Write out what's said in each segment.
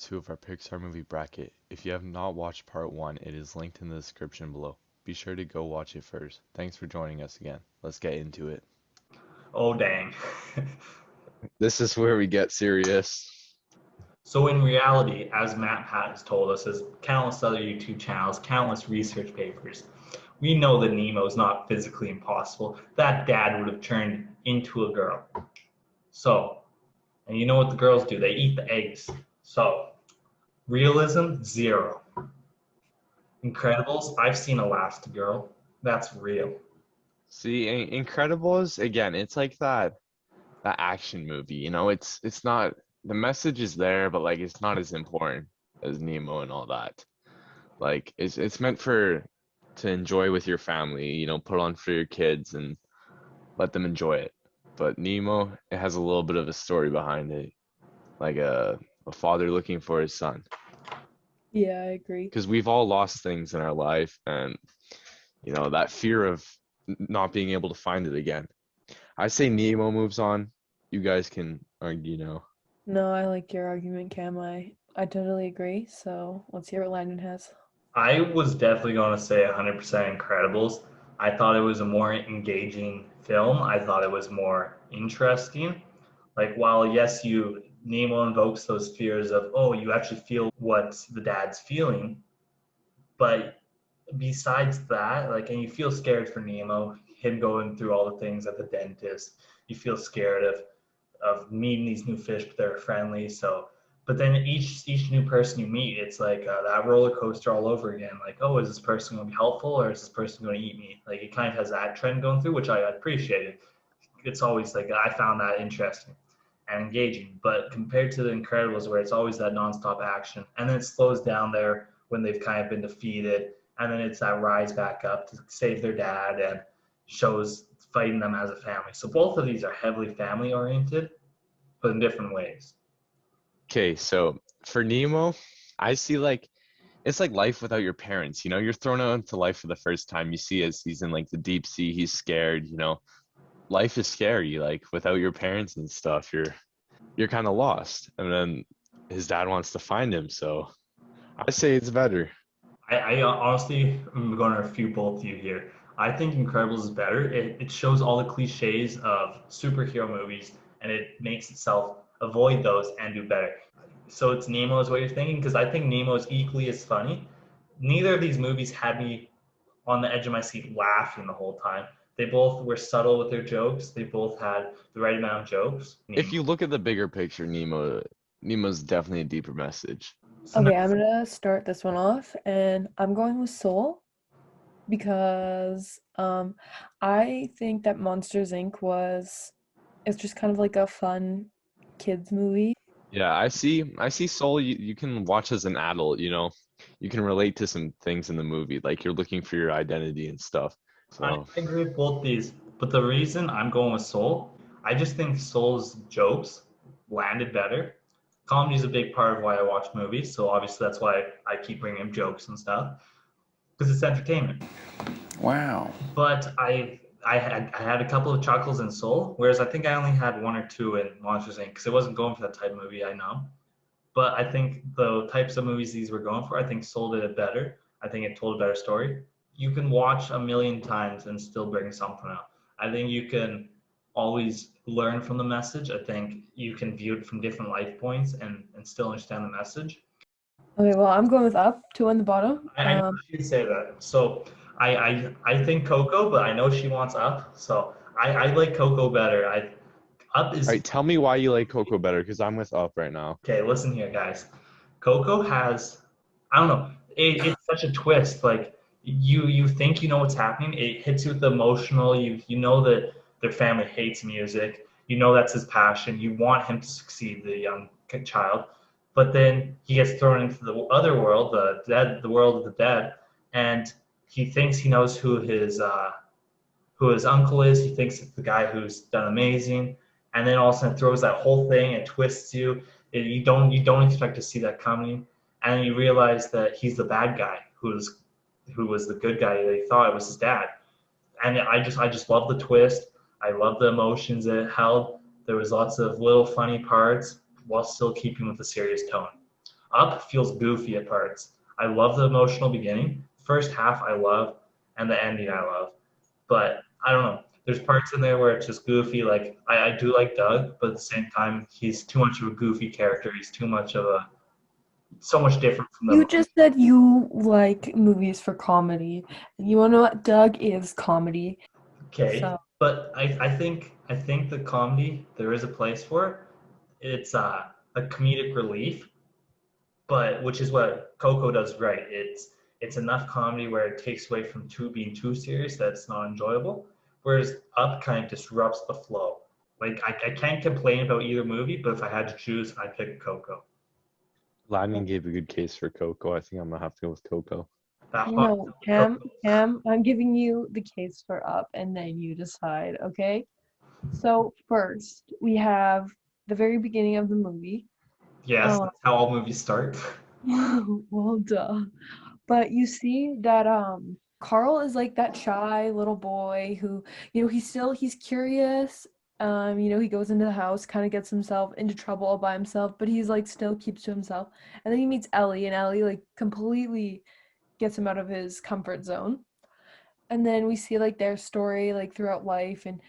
2 of our Pixar movie bracket. If you have not watched part 1, it is linked in the description below. Be sure to go watch it first. Thanks for joining us again. Let's get into it. Oh, dang. This is where we get serious. So in reality, as Matt Pat has told us, as countless other YouTube channels, countless research papers, we know that Nemo is not physically impossible. That dad would have turned into a girl. So, and you know what the girls do? They eat the eggs. So, realism, zero. Incredibles, I've seen Elastigirl. That's real. See, Incredibles, again, it's like that action movie, it's not the message is there, but like it's not as important as Nemo and all that. Like it's meant to enjoy with your family, put on for your kids and let them enjoy it. But Nemo, it has a little bit of a story behind it, like a father looking for his son. Yeah, I agree. Because we've all lost things in our life, and that fear of not being able to find it again. I say Nemo moves on. You guys can argue now. No, I like your argument, Cam. I totally agree. So let's hear what Landon has. I was definitely going to say 100% Incredibles. I thought it was a more engaging film. I thought it was more interesting. Like, while yes, Nemo invokes those fears of, oh, you actually feel what the dad's feeling, but besides that, like, and you feel scared for Nemo, him going through all the things at the dentist. You feel scared of meeting these new fish, but they're friendly. So, but then each new person you meet, it's like that roller coaster all over again. Like, oh, is this person going to be helpful, or is this person going to eat me? Like, it kind of has that trend going through, which I appreciated. It's always like, I found that interesting and engaging. But compared to the Incredibles, where it's always that nonstop action, and then it slows down there when they've kind of been defeated, and then it's that rise back up to save their dad and shows fighting them as a family. So both of these are heavily family oriented, but in different ways. Okay, so for Nemo, I see like it's like life without your parents. You're thrown out into life for the first time. You see as he's in like the deep sea, he's scared. Life is scary. Like without your parents and stuff, you're kind of lost. And then his dad wants to find him, so I say it's better. I honestly am going to refute both of you here. I think Incredibles is better. It shows all the cliches of superhero movies, and it makes itself avoid those and do better. So it's Nemo is what you're thinking? Because I think Nemo is equally as funny. Neither of these movies had me on the edge of my seat laughing the whole time. They both were subtle with their jokes. They both had the right amount of jokes. If you look at the bigger picture, Nemo's definitely a deeper message. So Okay, now- I'm gonna start this one off, and I'm going with Soul because I think that Monsters Inc. it's just kind of like a fun kids movie. Yeah, I see Soul you can watch as an adult, you can relate to some things in the movie, like you're looking for your identity and stuff. I So agree with both these, but the reason I'm going with Soul, I just think Soul's jokes landed better. Comedy is a big part of why I watch movies, so obviously that's why I keep bringing up jokes and stuff, because it's entertainment. Wow. But I had a couple of chuckles in Soul, whereas I think I only had one or two in Monsters Inc. because it wasn't going for that type of movie, I know. But I think the types of movies these were going for, I think Soul did it better. I think it told a better story. You can watch a million times and still bring something out. I think you can always learn from the message. I think you can view it from different life points and still understand the message. Okay, well, I'm going with Up, two on the bottom. I know she'd say that. So I think Coco, but I know she wants Up. So I like Coco better. Up is all right, tell me why you like Coco better, because I'm with Up right now. okay. Listen here, guys. Coco has, I don't know. It's such a twist. Like you think you know what's happening. It hits you with the emotional. You know that their family hates music. You know that's his passion. You want him to succeed, the young child. But then he gets thrown into the other world, the world of the dead, and he thinks he knows who his uncle is. He thinks it's the guy who's done amazing, and then all of a sudden throws that whole thing and twists you. You don't expect to see that coming, and you realize that he's the bad guy who was the good guy that he thought it was his dad. And I just love the twist. I love the emotions that it held. There was lots of little funny parts while still keeping with the serious tone. Up feels goofy at parts. I love the emotional beginning. First half I love, and the ending I love. But I don't know. There's parts in there where it's just goofy. Like I do like Doug, but at the same time, he's too much of a goofy character. He's too much of a so much different from You them. just said you like movies for comedy. You wanna know what? Doug is comedy. Okay, So but I think the comedy there is a place for it. It's a comedic relief, but which is what Coco does right. It's enough comedy where it takes away from being too serious that it's not enjoyable. Whereas Up kind of disrupts the flow. Like I can't complain about either movie, but if I had to choose, I'd pick Coco. Lightning gave a good case for Coco. I think I'm gonna have to go with Coco. That hot no, Coco. Cam, I'm giving you the case for Up, and then you decide, okay? So first, we have the very beginning of the movie. Yes, Um, that's how all movies start. well, duh. But you see that Carl is like that shy little boy who, he's curious. He goes into the house, kind of gets himself into trouble all by himself, but he's like still keeps to himself. And then he meets Ellie, and Ellie like completely gets him out of his comfort zone. And then we see like their story like throughout life, and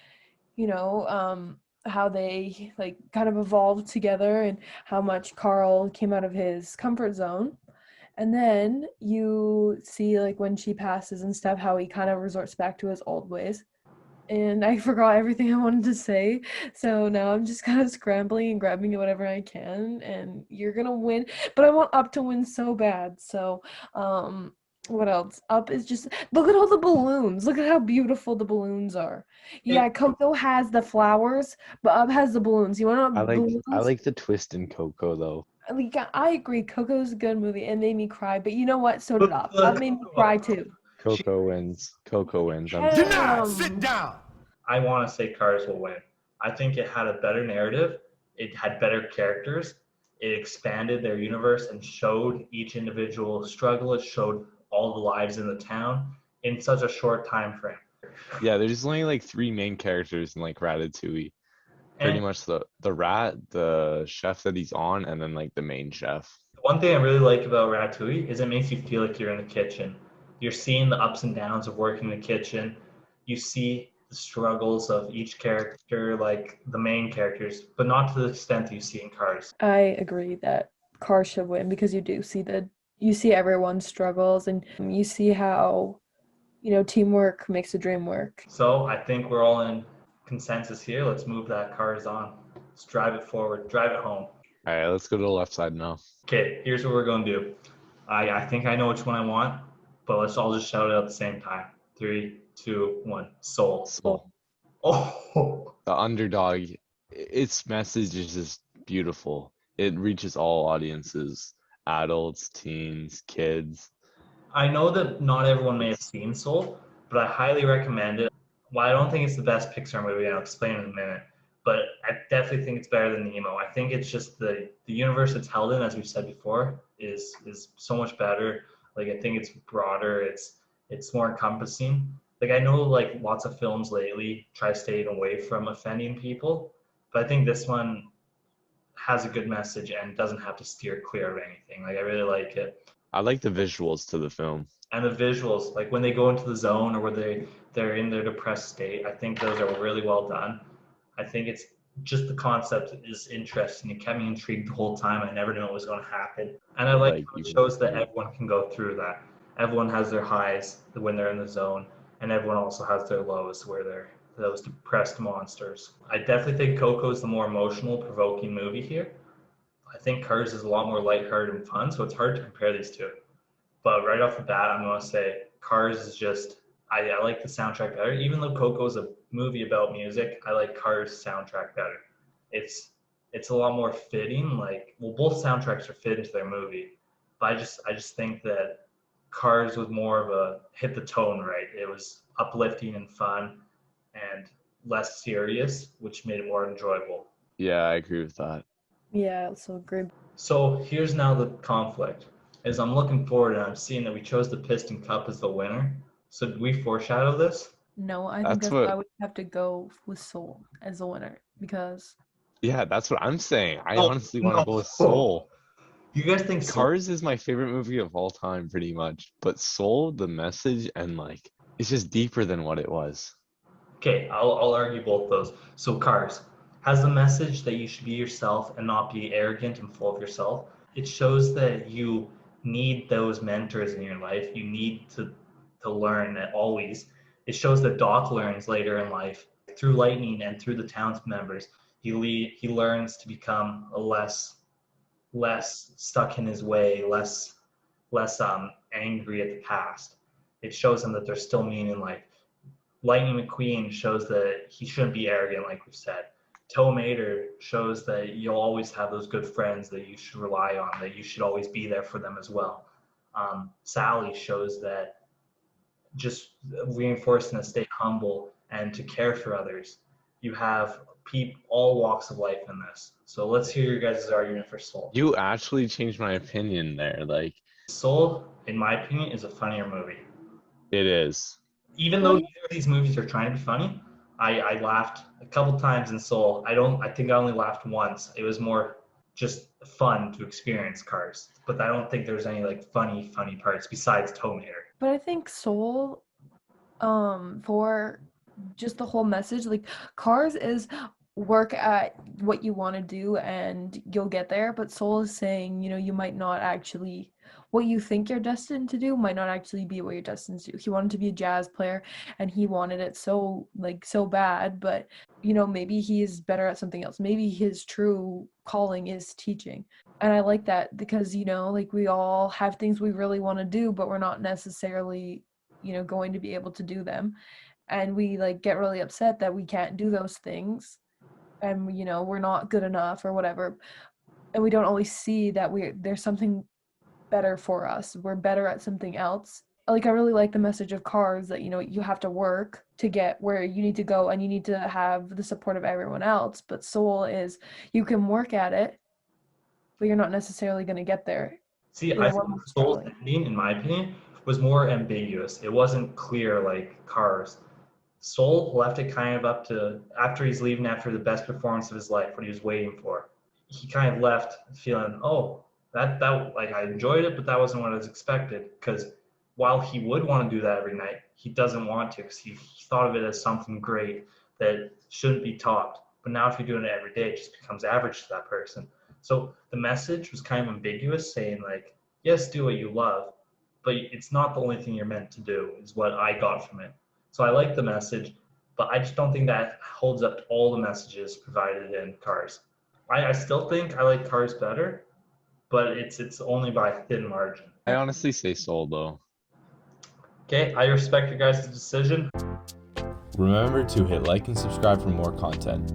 you know, how they like kind of evolved together, and how much Carl came out of his comfort zone. And then you see like when she passes and stuff, how he kind of resorts back to his old ways. And I forgot everything I wanted to say. So now I'm just kind of scrambling and grabbing whatever I can, and you're gonna win. But I want Up to win so bad. So um what else? Up is just look at all the balloons. Look at how beautiful the balloons are. It, Yeah, Coco has the flowers, but Up has the balloons. You want I like I balloons? like the twist in Coco though. Like I agree, Coco's a good movie. It made me cry, but you know what? So did put Up. the Up made me Coco cry up. too. She, Coco wins. Coco wins. I'm sorry. Denied. Sit Damn. down. I want to say Cars will win. I think it had a better narrative. It had better characters. It expanded their universe and showed each individual struggle. It showed all the lives in the town in such a short time frame. Yeah, there's only like three main characters in like Ratatouille. Pretty And much the rat, the chef that he's on, and then like the main chef. one thing I really like about Ratatouille is it makes you feel like you're in the kitchen. You're seeing the ups and downs of working in the kitchen. You see the struggles of each character, like the main characters, but not to the extent that you see in Cars. I agree that Cars should win because you see everyone's struggles, and you see how, teamwork makes a dream work. So I think we're all in consensus here. Let's move that Cars on. Let's drive it forward, drive it home. All right, let's go to the left side now. Okay, here's what we're going to do. I think I know which one I want, but let's all just shout it out at the same time. 3, 2, 1. Soul. Soul. Oh, The underdog, its message is just beautiful. It reaches all audiences, adults, teens, kids. I know that not everyone may have seen Soul, but I highly recommend it. Well, I don't think it's the best Pixar movie, and I'll explain in a minute, but I definitely think it's better than Nemo. I think it's just the universe it's held in, as we said before, is so much better. Like I think it's broader, it's more encompassing. Like I know like lots of films lately try staying away from offending people, but I think this one has a good message and doesn't have to steer clear of anything. Like I really like it. I like the visuals to the film. And the visuals, like when they go into the zone or where they're in their depressed state, I think those are really well done. I think it's just the concept is interesting. It kept me intrigued the whole time. I never knew what was going to happen, and I like Like how it even shows that everyone can go through that. Everyone has their highs when they're in the zone, and everyone also has their lows where they're those depressed monsters. I definitely think Coco is the more emotional, provoking movie here. I think Cars is a lot more lighthearted and fun, so it's hard to compare these two. But right off the bat, I'm gonna say Cars is just I like the soundtrack better. Even though Coco's a movie about music, I like Cars soundtrack better. It's it's a lot more fitting. Like well, both soundtracks are fit into their movie, but I just think that Cars was more of a hit the tone right. It was uplifting and fun and less serious, which made it more enjoyable. yeah, I agree with that. Yeah, I also agree. So here's now the conflict. As I'm looking forward and I'm seeing that we chose the Piston Cup as the winner. So did we foreshadow this? No, I think That's that's why what we have to go with Soul as the winner because yeah, that's what I'm saying. I Oh honestly want to no. go with Soul. You guys think Soul? Cars is my favorite movie of all time, pretty much. But Soul, the message, and like, it's just deeper than what it was. Okay, I'll argue both those. So Cars has the message that you should be yourself and not be arrogant and full of yourself. It shows that you need those mentors in your life. You need to learn always. It shows that Doc learns later in life through Lightning and through the town's members. He learns to become a less stuck in his way, less angry at the past. It shows him that there's still meaning in life. Lightning McQueen shows that he shouldn't be arrogant, like we've said. Tow Mater shows that you'll always have those good friends that you should rely on, that you should always be there for them as well. Sally shows that just reinforcing to stay humble and to care for others. You have all walks of life in this. So let's hear your guys' argument for Soul. You actually changed my opinion there. Like, Soul, in my opinion, is a funnier movie. it is. Even though neither of these movies are trying to be funny, I laughed a couple times in Soul. I think I only laughed once. It was more just fun to experience Cars. But I don't think there's any like funny parts besides Tow Mater. But I think Soul, for just the whole message, like Cars is work at what you want to do and you'll get there, but Soul is saying, you might not actually, what you think you're destined to do might not actually be what you're destined to do. He wanted to be a jazz player and he wanted it so bad, but maybe he is better at something else. Maybe his true calling is teaching. And I like that because, like we all have things we really want to do, but we're not necessarily, going to be able to do them. And we like get really upset that we can't do those things and, we're not good enough or whatever. And we don't always see that there's something better for us. We're better at something else. Like I really like the message of Cars that, you have to work to get where you need to go and you need to have the support of everyone else. But Soul is you can work at it, but you're not necessarily going to get there. See, I think Soul's ending, in my opinion, was more ambiguous. It wasn't clear like Cars. Soul left it kind of up to after he's leaving after the best performance of his life, what he was waiting for. He kind of left feeling, oh, that like I enjoyed it, but that wasn't what I was expected. Because while he would want to do that every night, he doesn't want to because he thought of it as something great that shouldn't be taught. But now if you're doing it every day, it just becomes average to that person. So the message was kind of ambiguous, saying like, yes, do what you love, but it's not the only thing you're meant to do, is what I got from it. So I like the message, but I just don't think that holds up to all the messages provided in Cars. I still think I like Cars better, but it's only by a thin margin. I honestly say Soul though. Okay, I respect your guys' decision. Remember to hit like and subscribe for more content.